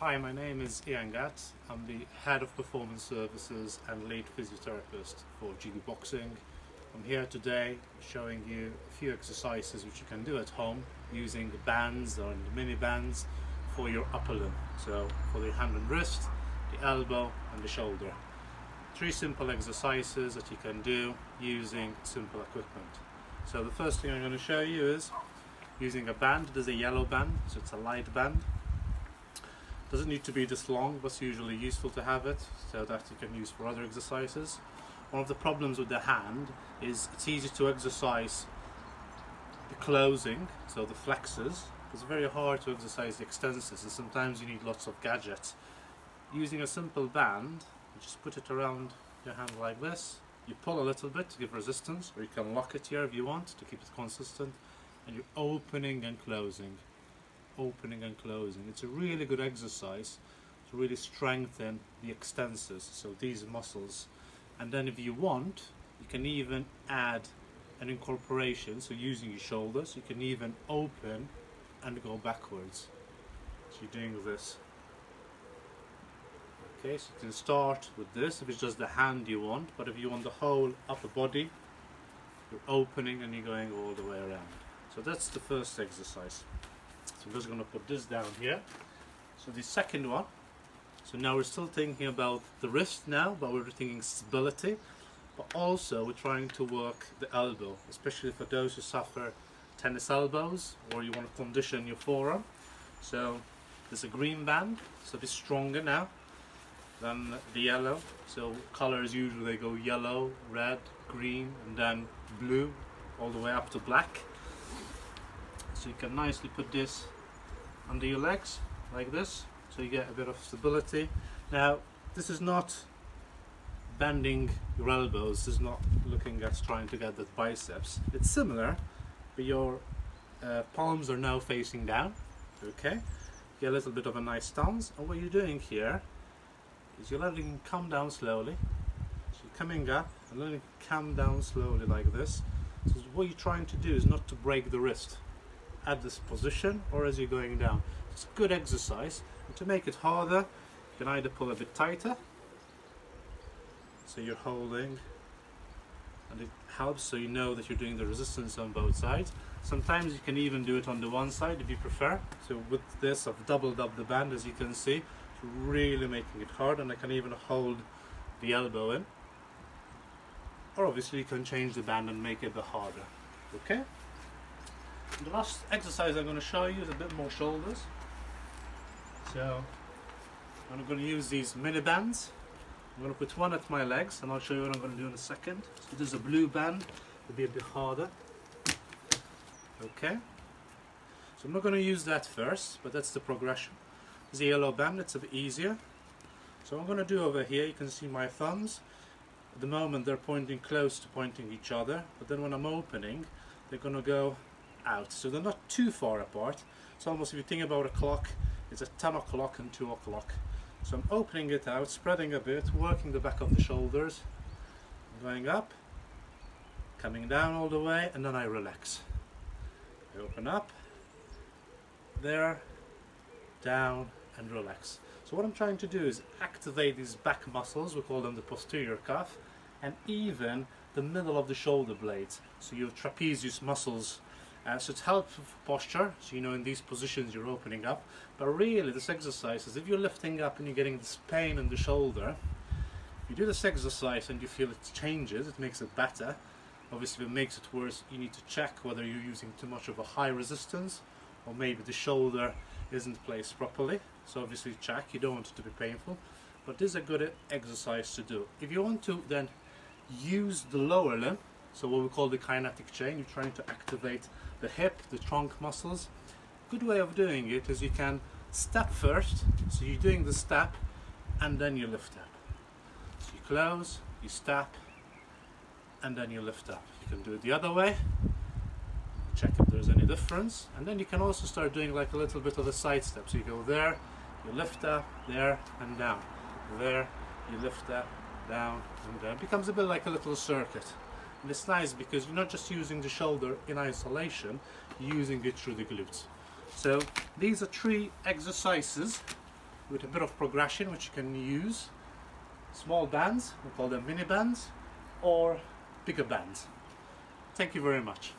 Hi, my name is Ian Gatt. I'm the Head of Performance Services and Lead Physiotherapist for GB Boxing. I'm here today showing you a few exercises which you can do at home using the bands or the mini bands for your upper limb. So for the hand and wrist, the elbow and the shoulder. 3 simple exercises that you can do using simple equipment. So the first thing I'm going to show you is using a band. There's a yellow band, so it's a light band. Doesn't need to be this long, but it's usually useful to have it so that you can use for other exercises. One of the problems with the hand is it's easy to exercise the closing, so the flexors. It's very hard to exercise the extensors, and sometimes you need lots of gadgets. Using a simple band, you just put it around your hand like this. You pull a little bit to give resistance, or you can lock it here if you want to keep it consistent, and you're opening and closing. Opening and closing. It's a really good exercise to really strengthen the extensors, so these muscles. And then if you want, you can even add an incorporation, so using your shoulders, you can even open and go backwards. So you're doing this. Okay, so you can start with this if it's just the hand you want, but if you want the whole upper body, you're opening and you're going all the way around. So that's the first exercise. So I'm just going to put this down here. So the second one, so now we're still thinking about the wrist now, but we're thinking stability, but also we're trying to work the elbow, especially for those who suffer tennis elbows or you want to condition your forearm. So there's a green band, so it's stronger now than the yellow. So colors usually they go yellow, red, green, and then blue, all the way up to black. So you can nicely put this under your legs like this, so you get a bit of stability. Now this is not bending your elbows, this is not looking at trying to get the biceps. It's similar, but your palms are now facing down. Okay, get a little bit of a nice stance, and what you're doing here is you're letting it come down slowly. So you're coming up and letting it come down slowly like this. So what you're trying to do is not to break the wrist at this position or as you're going down. It's a good exercise, and to make it harder you can either pull a bit tighter, so you're holding, and it helps so you know that you're doing the resistance on both sides. Sometimes you can even do it on the one side if you prefer. So with this I've doubled up the band, as you can see, to really making it hard, and I can even hold the elbow in, or obviously you can change the band and make it a bit harder. Okay? The last exercise I'm going to show you is a bit more shoulders. So I'm going to use these mini bands. I'm going to put one at my legs and I'll show you what I'm going to do in a second. So there's a blue band, it'll be a bit harder. Okay. So I'm not going to use that first, but that's the progression. There's a yellow band, it's a bit easier. So what I'm going to do over here, you can see my thumbs. At the moment they're pointing close to pointing each other, but then when I'm opening, they're going to go out, so they're not too far apart. It's almost, if you think about a clock, it's at 10 o'clock and 2 o'clock. So I'm opening it out, spreading a bit, working the back of the shoulders, going up, coming down all the way, and then I relax. I open up, there, down, and relax. So what I'm trying to do is activate these back muscles, we call them the posterior cuff, and even the middle of the shoulder blades, so your trapezius muscles. So it's helpful for posture, so you know in these positions you're opening up, but really this exercise is if you're lifting up and you're getting this pain in the shoulder, you do this exercise and you feel it changes, it makes it better. Obviously if it makes it worse, you need to check whether you're using too much of a high resistance, or maybe the shoulder isn't placed properly. So obviously check, you don't want it to be painful, but this is a good exercise to do. If you want to then use the lower limb, so what we call the kinetic chain, you're trying to activate the hip, the trunk muscles. Good way of doing it is you can step first, so you're doing the step and then you lift up. So you close, you step, and then you lift up. You can do it the other way, check if there's any difference, and then you can also start doing like a little bit of a side step. So you go there, you lift up, there and down, there, you lift up, down and down. It becomes a bit like a little circuit. And it's nice because you're not just using the shoulder in isolation, you're using it through the glutes. So these are 3 exercises with a bit of progression, which you can use. Small bands, we call them mini bands, or bigger bands. Thank you very much.